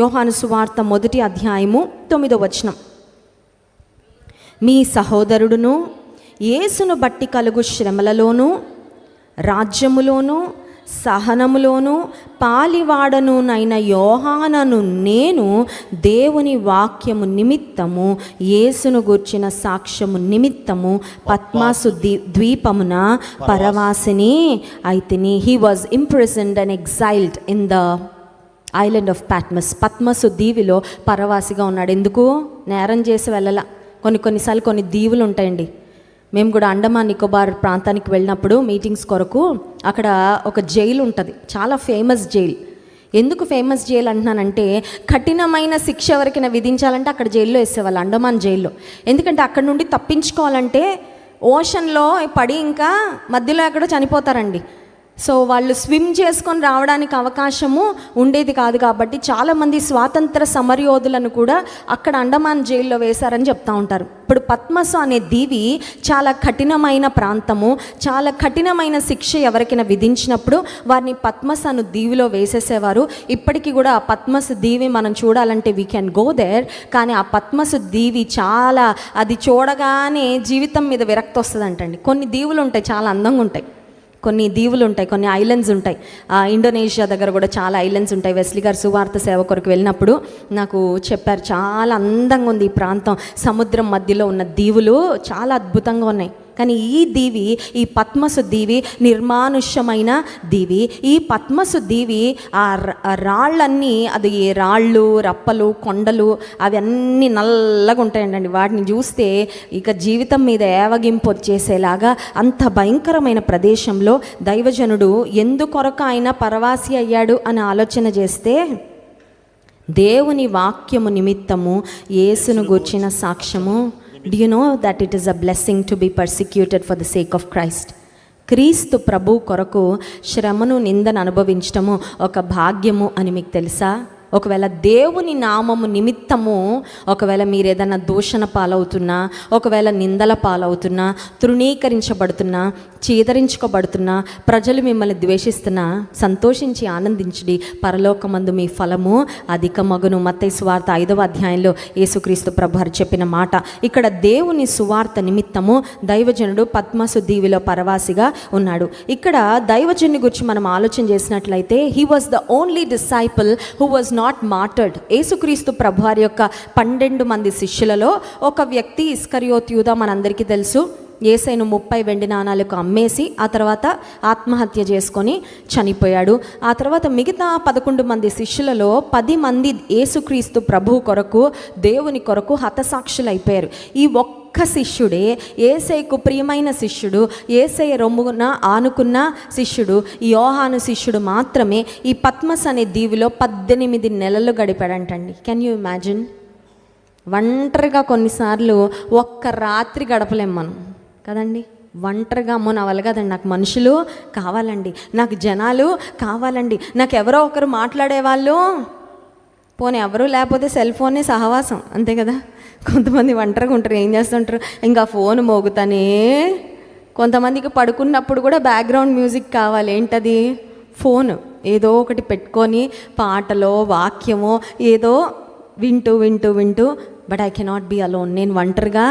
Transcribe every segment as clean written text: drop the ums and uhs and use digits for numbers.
యోహాను సువార్త 1వ అధ్యాయము 9వ వచనం. మీ సహోదరుడును యేసును బట్టి కలుగు శ్రమలలోనూ రాజ్యములోనూ సహనములోనూ పాలివాడనునైన యోహానను నేను దేవుని వాక్యము నిమిత్తము యేసును గూర్చిన సాక్ష్యము నిమిత్తము పద్మాసు ద్వీపమున పరవాసిని అయితిని. He was imprisoned and exiled in the island of Patmos. పద్మసు దీవిలో పరవాసిగా ఉన్నాడు. ఎందుకు? నేరం చేసి వెళ్ళాల. కొన్నిసార్లు కొన్ని దీవులు ఉంటాయండి. మేము కూడా అండమాన్ నికోబార్ ప్రాంతానికి వెళ్ళినప్పుడు మీటింగ్స్ కొరకు అక్కడ ఒక జైలు ఉంటుంది, చాలా ఫేమస్ జైలు. ఎందుకు ఫేమస్ జైలు అంటున్నానంటే, కఠినమైన శిక్ష ఎవరికైనా విధించాలంటే అక్కడ జైల్లో వేసేవాళ్ళు, అండమాన్ జైల్లో. ఎందుకంటే అక్కడ నుండి తప్పించుకోవాలంటే ఓషన్లో పడి ఇంకా మధ్యలో ఎక్కడో చనిపోతారండి. సో వాళ్ళు స్విమ్ చేసుకొని రావడానికి అవకాశము ఉండేది కాదు. కాబట్టి చాలామంది స్వాతంత్ర సమరయోధులను కూడా అక్కడ అండమాన్ జైల్లో వేశారని చెప్తూ ఉంటారు. ఇప్పుడు పద్మసు అనే దీవి చాలా కఠినమైన ప్రాంతము. చాలా కఠినమైన శిక్ష ఎవరికైనా విధించినప్పుడు వారిని పద్మసు అను దీవిలో వేసేసేవారు. ఇప్పటికీ కూడా ఆ పద్మసు దీవి మనం చూడాలంటే వీ కెన్ గో దేర్. కానీ ఆ పద్మసు దీవి చాలా, అది చూడగానే జీవితం మీద విరక్తి వస్తుందంటండి. కొన్ని దీవులు ఉంటాయి, చాలా అందంగా ఉంటాయి. కొన్ని దీవులు ఉంటాయి, కొన్ని ఐలాండ్స్ ఉంటాయి. ఇండోనేషియా దగ్గర కూడా చాలా ఐలాండ్స్ ఉంటాయి. వెస్లీ గారు సువార్త సేవ కొరకు వెళ్ళినప్పుడు నాకు చెప్పారు, చాలా అందంగా ఉంది ఈ ప్రాంతం, సముద్రం మధ్యలో ఉన్న దీవులు చాలా అద్భుతంగా ఉన్నాయి. కానీ ఈ దీవి, ఈ పద్మసు దీవి నిర్మానుష్యమైన దీవి. ఈ పద్మసు దీవి ఆ రాళ్ళన్నీ, అది రాళ్ళు, రప్పలు, కొండలు అవి అన్నీ నల్లగా ఉంటాయండి. వాటిని చూస్తే ఇక జీవితం మీద ఏవగింపు వచ్చేసేలాగా అంత భయంకరమైన ప్రదేశంలో దైవజనుడు ఎందుకొరకు ఆయన పరవాసి అయ్యాడు అని ఆలోచన చేస్తే, దేవుని వాక్యము నిమిత్తము యేసును గూర్చిన సాక్ష్యము. Do you know that it is a blessing to be persecuted for the sake of Christ? క్రీస్తు ప్రభు కొరకు శ్రమను, నిందను అనుభవించటము ఒక భాగ్యము అని మీకు తెలుసా? ఒకవేళ దేవుని నామము నిమిత్తము ఒకవేళ మీరు ఏదైనా దూషణ పాలవుతున్నా, ఒకవేళ నిందల పాలవుతున్నా, తృణీకరించబడుతున్నా, చీదరించుకోబడుతున్నా, ప్రజలు మిమ్మల్ని ద్వేషిస్తున్నా, సంతోషించి ఆనందించుడి, పరలోకమందు మీ ఫలము అధికమగును. మత్తయి సువార్త 5వ అధ్యాయంలో యేసుక్రీస్తు ప్రభువారు చెప్పిన మాట. ఇక్కడ దేవుని సువార్త నిమిత్తము దైవజనుడు పద్మసు దీవిలో పరవాసిగా ఉన్నాడు. ఇక్కడ దైవజనుని గురించి మనం ఆలోచన చేసినట్లయితే, he was the only disciple who was not martyred. యేసుక్రీస్తు ప్రభువారి యొక్క 12 మంది శిష్యులలో ఒక వ్యక్తి ఇస్కరియోతు యూదా, మనందరికీ తెలుసు. యేసయ్యను 30 వెండి నాణాలకు అమ్మేసి ఆ తర్వాత ఆత్మహత్య చేసుకొని చనిపోయాడు. ఆ తర్వాత మిగతా 11 మంది శిష్యులలో 10 మంది యేసుక్రీస్తు ప్రభువు కొరకు, దేవుని కొరకు హతసాక్షులు అయిపోయారు. ఈ ఒక్క శిష్యుడే, యేసయ్యకు ప్రియమైన శిష్యుడు, యేసయ్య రొమ్మున ఆనుకున్న శిష్యుడు, యోహాను శిష్యుడు మాత్రమే ఈ పద్మస్ అనే దీవిలో 18 నెలలు గడిపాడంటండి. Can you imagine? ఒంటరిగా కొన్నిసార్లు ఒక్క రాత్రి గడపలేం మనం కదండి. ఒంటరిగా అమ్మో నా వల్ల కదండి, నాకు మనుషులు కావాలండి, నాకు జనాలు కావాలండి, నాకు ఎవరో ఒకరు మాట్లాడేవాళ్ళు, పోనీ ఎవరు లేకపోతే సెల్ ఫోనే సహవాసం, అంతే కదా. కొంతమంది ఒంటరిగా ఉంటారు, ఏం చేస్తుంటారు, ఇంకా ఫోన్ మోగుతానే. కొంతమందికి పడుకున్నప్పుడు కూడా బ్యాక్గ్రౌండ్ మ్యూజిక్ కావాలి. ఏంటది? ఫోన్ ఏదో ఒకటి పెట్టుకొని పాటలో వాక్యమో ఏదో వింటూ వింటూ వింటూ, but I cannot be alone, నేను ఒంటరిగా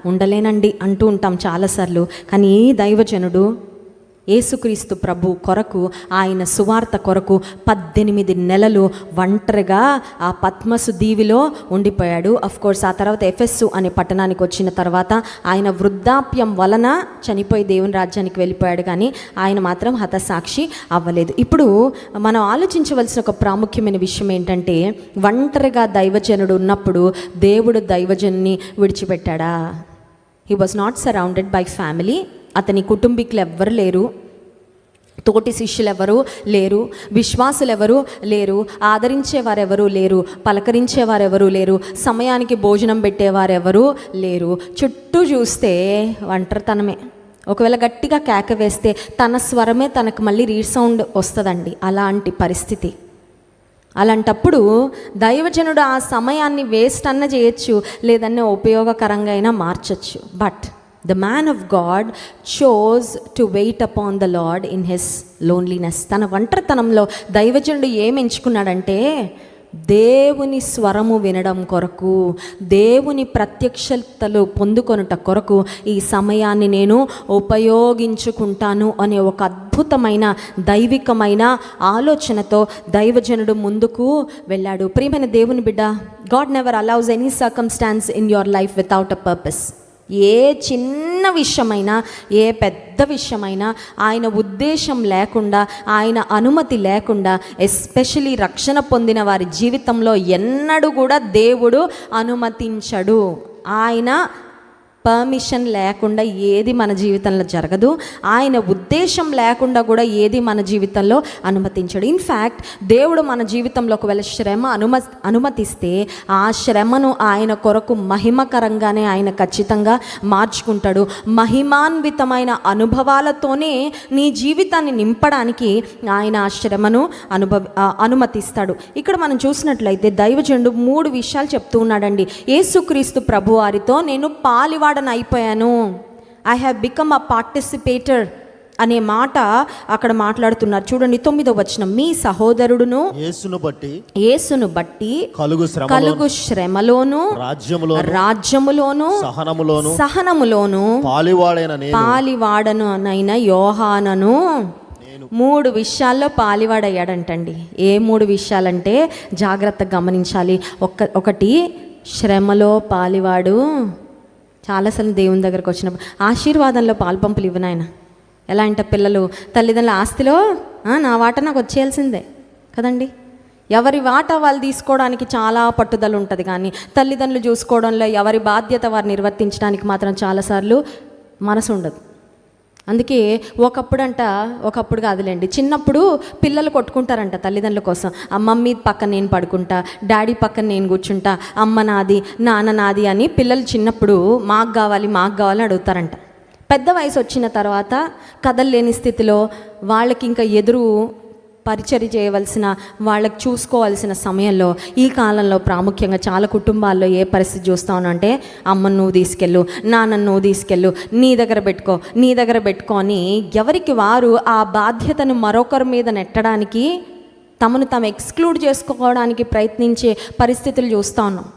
ఉండలేనండి అంటూ ఉంటాం చాలాసార్లు. కానీ ఈ దైవజనుడు యేసుక్రీస్తు ప్రభు కొరకు, ఆయన సువార్త కొరకు 18 నెలలు ఒంటరిగా ఆ పద్మసు దీవిలో ఉండిపోయాడు. అఫ్కోర్స్ ఆ తర్వాత ఎఫెస్సు అనే పట్టణానికి వచ్చిన తర్వాత ఆయన వృద్ధాప్యం వలన చనిపోయి దేవుని రాజ్యానికి వెళ్ళిపోయాడు. కానీ ఆయన మాత్రం హతసాక్షి అవ్వలేదు. ఇప్పుడు మనం ఆలోచించవలసిన ఒక ప్రాముఖ్యమైన విషయం ఏంటంటే, ఒంటరిగా దైవజనుడు ఉన్నప్పుడు దేవుడు దైవజనుని విడిచిపెట్టాడా? He was not surrounded by family. అతని కుటుంబీకులు ఎవ్వరు లేరు, తోటి శిష్యులు ఎవరు లేరు, విశ్వాసులు ఎవరు లేరు, ఆదరించేవారెవరూ లేరు, పలకరించేవారెవరూ లేరు, సమయానికి భోజనం పెట్టేవారెవరూ లేరు. చుట్టూ చూస్తే ఒంటరితనమే. ఒకవేళ గట్టిగా కేక వేస్తే తన స్వరమే తనకు మళ్ళీ రీసౌండ్ వస్తుందండి. అలాంటి పరిస్థితి. అలాంటప్పుడు దైవజనుడు ఆ సమయాన్ని వేస్ట్ అన్న చేయొచ్చు, లేదన్నా ఉపయోగకరంగా అయినా మార్చచ్చు. But the man of God chose to wait upon the Lord in his loneliness. తన ఒంటరితనంలో దైవజనుడు ఏం ఎంచుకున్నాడంటే, దేవుని స్వరము వినడం కొరకు, దేవుని ప్రత్యక్షతలు పొందుకొనుట కొరకు ఈ సమయాన్ని నేను ఉపయోగించుకుంటాను అనే ఒక అద్భుతమైన దైవికమైన ఆలోచనతో దైవజనుడు ముందుకు వెళ్ళాడు. ప్రియమైన దేవుని బిడ్డ, God never allows any circumstance in your life without a purpose. ఏ చిన్న విషయమైనా, ఏ పెద్ద విషయమైనా ఆయన ఉద్దేశం లేకుండా, ఆయన అనుమతి లేకుండా, ఎస్పెషలీ రక్షణ పొందిన వారి జీవితంలో ఎన్నడూ కూడా దేవుడు అనుమతించడు. ఆయన పర్మిషన్ లేకుండా ఏది మన జీవితంలో జరగదు. ఆయన ఉద్దేశం లేకుండా కూడా ఏది మన జీవితంలో అనుమతించడు. ఇన్ఫ్యాక్ట్ దేవుడు మన జీవితంలో ఒకవేళ శ్రమ అనుమతిస్తే ఆ శ్రమను ఆయన కొరకు మహిమకరంగానే ఆయన ఖచ్చితంగా మార్చుకుంటాడు. మహిమాన్వితమైన అనుభవాలతోనే నీ జీవితాన్ని నింపడానికి ఆయన ఆ శ్రమను అనుమతిస్తాడు. ఇక్కడ మనం చూసినట్లయితే దైవజనుడు 3 విషయాలు చెప్తూ ఉన్నాడండి. యేసుక్రీస్తు ప్రభువారితో నేను పాలివాడని అయిపోయాను, I have become a participator అనే మాట అక్కడ మాట్లాడుతున్నారు. చూడండి 9వ వచనం, మీ సహోదరుడును యేసును బట్టి కలుగు శ్రమలోను రాజ్యములోను సహనములోను పాలివాడనైన యోహానను 3 విషయాల్లో పాలివాడయ్యాడంటండి. ఏ 3 విషయాలంటే జాగ్రత్తగా గమనించాలి. ఒకటి శ్రమలో పాలివాడు. చాలాసార్లు దేవుని దగ్గరకు వచ్చినప్పుడు ఆశీర్వాదంలో పాల్పంపులు ఇవ్వనాయన. ఎలా అంటే పిల్లలు తల్లిదండ్రుల ఆస్తిలో నా వాట నాకు వచ్చేయాల్సిందే కదండి. ఎవరి వాటా వాళ్ళు తీసుకోవడానికి చాలా పట్టుదల ఉంటుంది, కానీ తల్లిదండ్రులు చూసుకోవడంలో ఎవరి బాధ్యత వారు నిర్వర్తించడానికి మాత్రం చాలాసార్లు మనసు ఉండదు. అందుకే ఒకప్పుడు కాదులేండి, చిన్నప్పుడు పిల్లలు కొట్టుకుంటారంట తల్లిదండ్రుల కోసం. మమ్మీ పక్కన నేను పడుకుంటా, డాడీ పక్కన నేను కూర్చుంటా, అమ్మ నాది నాన్న నాది అని పిల్లలు చిన్నప్పుడు మాకు కావాలి అడుగుతారంట. పెద్ద వయసు వచ్చిన తర్వాత కదలలేని స్థితిలో వాళ్ళకి ఇంకా ఎదురు పరిచర్య చేయవలసిన, వాళ్ళకి చూసుకోవాల్సిన సమయంలో ఈ కాలంలో ప్రాముఖ్యంగా చాలా కుటుంబాల్లో ఏ పరిస్థితి చూస్తానంటే అమ్మను నువ్వు తీసుకెళ్ళు, నాన్నను నువ్వు తీసుకెళ్ళు, నీ దగ్గర పెట్టుకో అని ఎవరికి వారు ఆ బాధ్యతను మరొకరి మీద నెట్టడానికి, తమను తాము ఎక్స్క్లూడ్ చేసుకోవడానికి ప్రయత్నించే పరిస్థితులు చూస్తూ ఉన్నాం.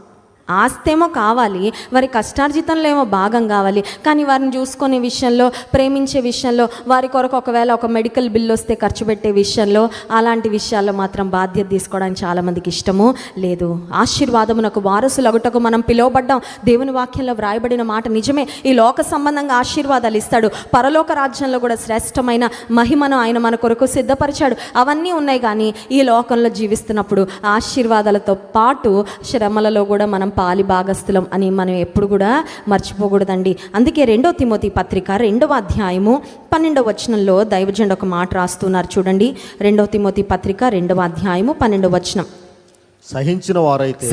ఆస్తేమో కావాలి, వారి కష్టార్జితంలో ఏమో భాగం కావాలి, కానీ వారిని చూసుకునే విషయంలో, ప్రేమించే విషయంలో, వారి కొరకు ఒకవేళ ఒక మెడికల్ బిల్ వస్తే ఖర్చు పెట్టే విషయంలో, అలాంటి విషయాల్లో మాత్రం బాధ్యత తీసుకోవడానికి చాలామందికి ఇష్టము లేదు. ఆశీర్వాదమునకు వారసులగుటకు మనం పిలువబడ్డాం. దేవుని వాక్యంలో వ్రాయబడిన మాట నిజమే. ఈ లోక సంబంధంగా ఆశీర్వాదాలు ఇస్తాడు, పరలోక రాజ్యంలో కూడా శ్రేష్టమైన మహిమను ఆయన మన కొరకు సిద్ధపరిచాడు. అవన్నీ ఉన్నాయి, కానీ ఈ లోకంలో జీవిస్తున్నప్పుడు ఆశీర్వాదాలతో పాటు శ్రమలలో కూడా మనం పాలి భాగస్థులం అని మనం ఎప్పుడు కూడా మర్చిపోకూడదండి. అందుకే 2వ తిమోతి పత్రిక 2వ అధ్యాయము 12వ వచనంలో దైవజనుడు ఒక మాట రాస్తున్నారు. చూడండి 2వ తిమోతి పత్రిక 2వ అధ్యాయము 12వ వచనం,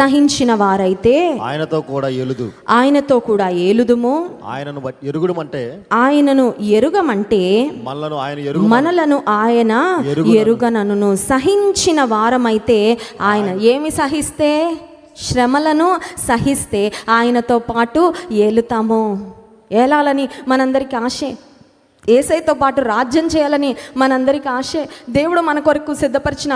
సహించిన వారైతే ఆయనతో కూడా ఏలుదుము. ఆయనను ఎరుగమంటే మనలను ఆయన ఎరుగనను. సహించిన వారమైతే ఆయన ఏమి సహిస్తే, శ్రమలను సహిస్తే ఆయనతో పాటు ఏలుతాము. ఏలాలని మనందరికీ ఆశే, యేసయ్యతో పాటు రాజ్యం చేయాలని మనందరికీ ఆశే. దేవుడు మన కొరకు సిద్ధపరిచిన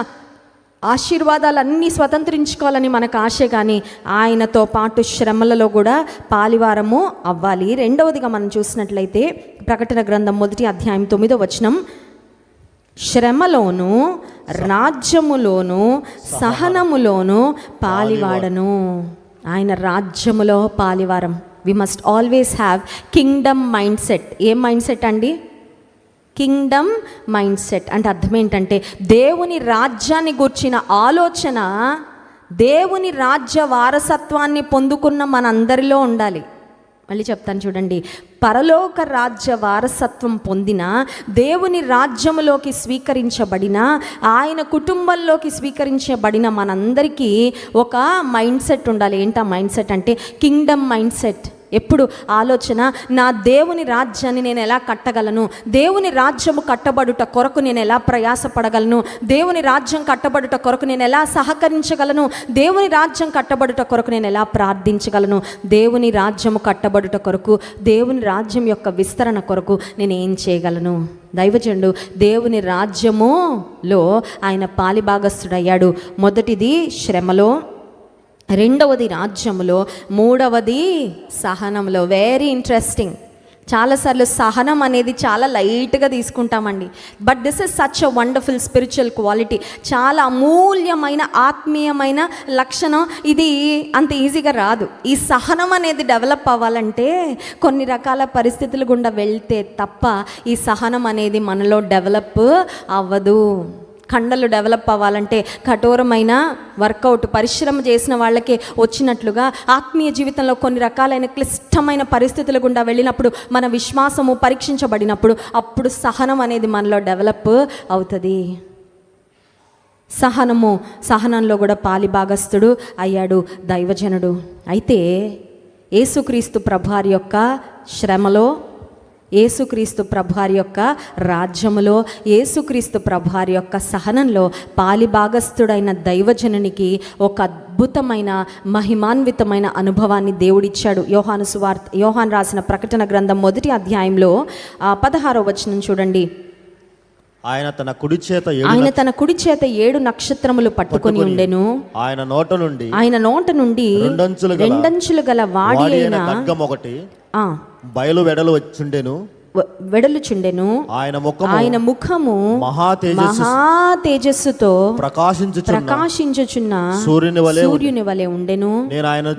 ఆశీర్వాదాలన్నీ స్వతంత్రించుకోవాలని మనకు ఆశే, కానీ ఆయనతో పాటు శ్రమలలో కూడా పాలివారము అవ్వాలి. 2వదిగా మనం చూసినట్లయితే ప్రకటన గ్రంథం 1వ అధ్యాయం 9వ వచనం, శ్రమలోను రాజ్యములోను సహనములోను పాలివాడను. ఆయన రాజ్యములో పాలివారం. We must always have kingdom mindset. ఏం మైండ్ సెట్ అండి? కింగ్డమ్ మైండ్ సెట్ అంటే అర్థం ఏంటంటే దేవుని రాజ్యాన్ని గూర్చిన ఆలోచన, దేవుని రాజ్య వారసత్వాన్ని పొందుకున్న మనందరిలో ఉండాలి. మళ్ళీ చెప్తాను చూడండి, పరలోక రాజ్య వారసత్వం పొందిన, దేవుని రాజ్యములోకి స్వీకరించబడిన, ఆయన కుటుంబంలోకి స్వీకరించబడిన మనందరికీ ఒక మైండ్ సెట్ ఉండాలి. ఏంటా మైండ్ సెట్ అంటే కింగ్డమ్ మైండ్ సెట్. ఎప్పుడు ఆలోచన, నా దేవుని రాజ్యాన్ని నేను ఎలా కట్టగలను, దేవుని రాజ్యము కట్టబడుట కొరకు నేను ఎలా ప్రయాసపడగలను, దేవుని రాజ్యం కట్టబడుట కొరకు నేను ఎలా సహకరించగలను, దేవుని రాజ్యం కట్టబడుట కొరకు నేను ఎలా ప్రార్థించగలను, దేవుని రాజ్యము కట్టబడుట కొరకు, దేవుని రాజ్యం యొక్క విస్తరణ కొరకు నేను ఏం చేయగలను. దైవజనుడు దేవుని రాజ్యములో ఆయన పాలిభాగస్థుడయ్యాడు. మొదటిది శ్రమలో, రెండవది రాజ్యములో, మూడవది సహనంలో. Very interesting. చాలాసార్లు సహనం అనేది చాలా లైట్గా తీసుకుంటామండి. But this is such a wonderful spiritual quality. చాలా అమూల్యమైన ఆత్మీయమైన లక్షణం. ఇది అంత ఈజీగా రాదు. ఈ సహనం అనేది డెవలప్ అవ్వాలంటే కొన్ని రకాల పరిస్థితులు గుండా వెళ్తే తప్ప ఈ సహనం అనేది మనలో డెవలప్ అవ్వదు. కండలు డెవలప్ అవ్వాలంటే కఠోరమైన వర్కౌట్, పరిశ్రమ చేసిన వాళ్ళకే వచ్చినట్లుగా ఆత్మీయ జీవితంలో కొన్ని రకాలైన క్లిష్టమైన పరిస్థితుల గుండా వెళ్ళినప్పుడు, మన విశ్వాసము పరీక్షించబడినప్పుడు, అప్పుడు సహనం అనేది మనలో డెవలప్ అవుతుంది. సహనంలో కూడా పాలిభాగస్థుడు అయ్యాడు దైవజనుడు. అయితే యేసుక్రీస్తు ప్రభువారి యొక్క శ్రమలో, యేసుక్రీస్తు ప్రభువారి యొక్క రాజ్యములో, యేసుక్రీస్తు ప్రభువారి యొక్క సహనంలో పాలిభాగస్థుడైన దైవజనునికి ఒక అద్భుతమైన మహిమాన్వితమైన అనుభవాన్ని దేవుడిచ్చాడు. యోహాను రాసిన ప్రకటన గ్రంథం 1వ అధ్యాయంలో 16వ వచనం చూడండి. ఆయన తన కుడి చేత 7 నక్షత్రములు పట్టుకొని ఉండెను. ఆయన నోట నుండి రెండంచులు గల వాడి అయిన ఖడ్గం ఒకటి బయలు వెడలుచుండెను. ఆయన ముఖము మహా తేజస్సుతో ప్రకాశించుచున్న సూర్యుని వలె ఉండెను. నేను ఆయనను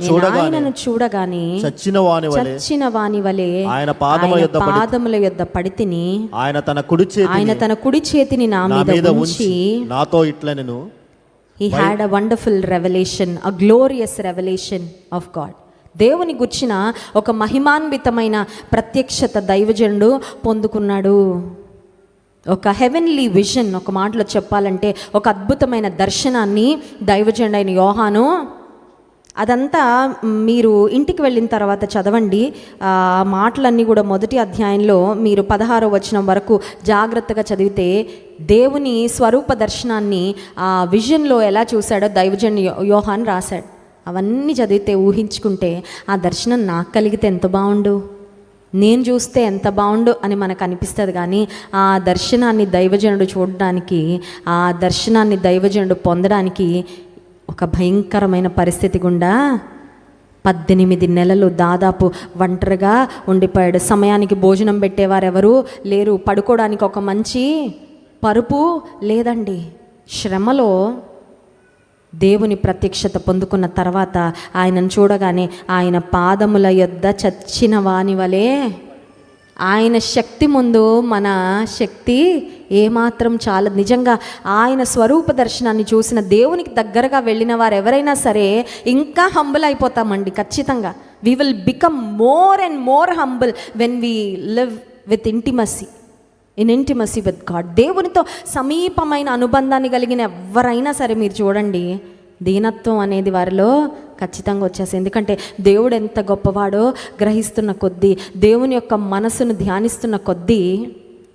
చూడగానే చచ్చిన వాని వలె ఆయన పాదముల యొద్ద పడితిని. ఆయన తన కుడి చేతిని నా మీద ఉంచి నాతో ఇట్లనెను. He had a wonderful revelation, a glorious revelation of God. దేవుని గుర్చిన ఒక మహిమాన్వితమైన ప్రత్యక్షత దైవజనుడు పొందుకున్నాడు. ఒక హెవెన్లీ విజన్, ఒక మాటలో చెప్పాలంటే ఒక అద్భుతమైన దర్శనాన్ని దైవజనుడు అయిన యోహాను, అదంతా మీరు ఇంటికి వెళ్ళిన తర్వాత చదవండి. ఆ మాటలన్నీ కూడా 1వ అధ్యాయంలో మీరు 16వ వచనం వరకు జాగ్రత్తగా చదివితే దేవుని స్వరూప దర్శనాన్ని ఆ విజన్లో ఎలా చూశాడో దైవజనుడు యోహాను రాశాడు. అవన్నీ చదివితే, ఊహించుకుంటే ఆ దర్శనం నాకు కలిగితే ఎంత బాగుండు, నేను చూస్తే ఎంత బాగుండు అని మనకు అనిపిస్తుంది. కానీ ఆ దర్శనాన్ని దైవజనుడు చూడడానికి, ఆ దర్శనాన్ని దైవజనుడు పొందడానికి ఒక భయంకరమైన పరిస్థితి గుండా 18 నెలలు దాదాపు ఒంటరిగా ఉండిపోయాడు. సమయానికి భోజనం పెట్టేవారు ఎవరు లేరు, పడుకోవడానికి ఒక మంచి పరుపు లేదండి. శ్రమలో దేవుని ప్రత్యక్షత పొందుకున్న తర్వాత ఆయనను చూడగానే ఆయన పాదముల యొద్ద చచ్చిన వాని వలె, ఆయన శక్తి ముందు మన శక్తి ఏమాత్రం చాలా. నిజంగా ఆయన స్వరూప దర్శనాన్ని చూసిన, దేవునికి దగ్గరగా వెళ్ళిన వారు ఎవరైనా సరే ఇంకా హంబుల్ అయిపోతామండి ఖచ్చితంగా. We will become more and more humble when we live with intimacy with God. దేవునితో సమీపమైన అనుబంధాన్ని కలిగిన ఎవరైనా సరే మీరు చూడండి, దీనత్వం అనేది వారిలో ఖచ్చితంగా వచ్చేసి. ఎందుకంటే దేవుడు ఎంత గొప్పవాడో గ్రహిస్తున్న కొద్దీ, దేవుని యొక్క మనసును ధ్యానిస్తున్న కొద్దీ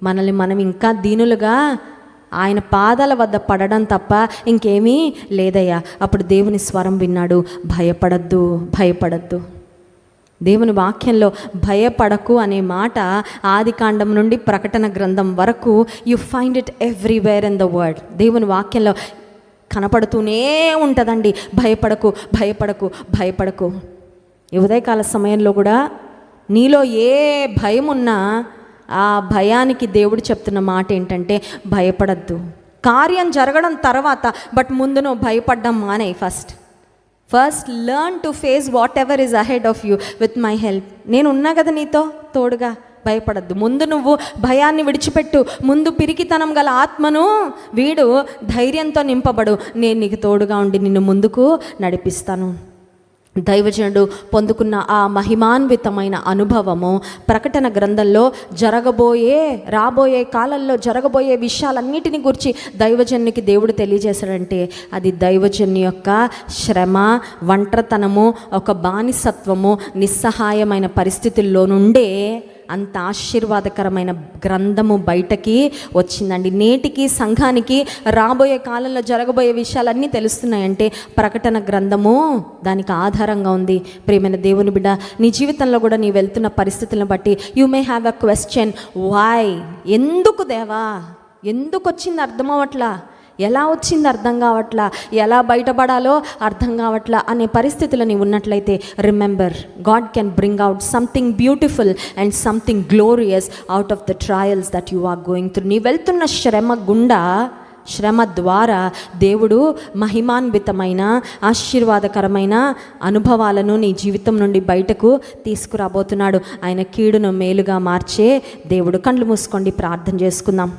మనల్ని మనం ఇంకా దీనులుగా ఆయన పాదాల వద్ద పడడం తప్ప ఇంకేమీ లేదయ్యా. అప్పుడు దేవుని స్వరం విన్నాడు, భయపడద్దు. దేవుని వాక్యంలో భయపడకు అనే మాట ఆదికాండం నుండి ప్రకటన గ్రంథం వరకు you find it everywhere in the word. దేవుని వాక్యంలో కనపడుతూనే ఉంటుందండి, భయపడకు. ఈ ఉదయకాల సమయంలో కూడా నీలో ఏ భయం ఉన్నా ఆ భయానికి దేవుడు చెప్తున్న మాట ఏంటంటే భయపడద్దు. కార్యం జరగడం తర్వాత, బట్ ముందు నువ్వు భయపడ్డం మానే. First learn to face what ever is ahead of you with my help. నేను ఉన్నా కదా నీతో తోడుగా, భయపడద్దు. ముందు నువ్వు భయాన్ని విడిచిపెట్టు. ముందు పిరికితనం గల ఆత్మను వీడు, ధైర్యంతో నింపబడు. నేను నీకు తోడుగా ఉండి నిన్ను ముందుకు నడిపిస్తాను. దైవజనుడు పొందుకున్న ఆ మహిమాన్వితమైన అనుభవము ప్రకటన గ్రంథంలో రాబోయే కాలంలో జరగబోయే విషయాలన్నిటిని గురించి దైవజనునికి దేవుడు తెలియజేశాడంటే అది దైవజను యొక్క శ్రమ, ఒంటరితనము, ఒక బానిసత్వము, నిస్సహాయమైన పరిస్థితుల్లో నుండే అంత ఆశీర్వాదకరమైన గ్రంథము బయటకి వచ్చిందండి. నేటికి సంఘానికి రాబోయే కాలంలో జరగబోయే విషయాలన్నీ తెలుస్తున్నాయంటే ప్రకటన గ్రంథము దానికి ఆధారంగా ఉంది. ప్రియమైన దేవుని బిడ్డ, నీ జీవితంలో కూడా నీ వెళ్తున్న పరిస్థితులను బట్టి you may have a question, why? ఎందుకు దేవా? ఎందుకు వచ్చింది అర్థం అవ్వట్లా, ఎలా వచ్చింది అర్థం కావట్లా, ఎలా బయటపడాలో అర్థం కావట్లా అనే పరిస్థితులు నీవు ఉన్నట్లయితే remember, God can bring out something beautiful and something glorious out of the trials that you are going through. నీ వెళ్తున్న శ్రమ ద్వారా దేవుడు మహిమాన్వితమైన ఆశీర్వాదకరమైన అనుభవాలను నీ జీవితం నుండి బయటకు తీసుకురాబోతున్నాడు. ఆయన కీడును మేలుగా మార్చే దేవుడు. కళ్ళు మూసుకోండి, ప్రార్థన చేసుకుందాం.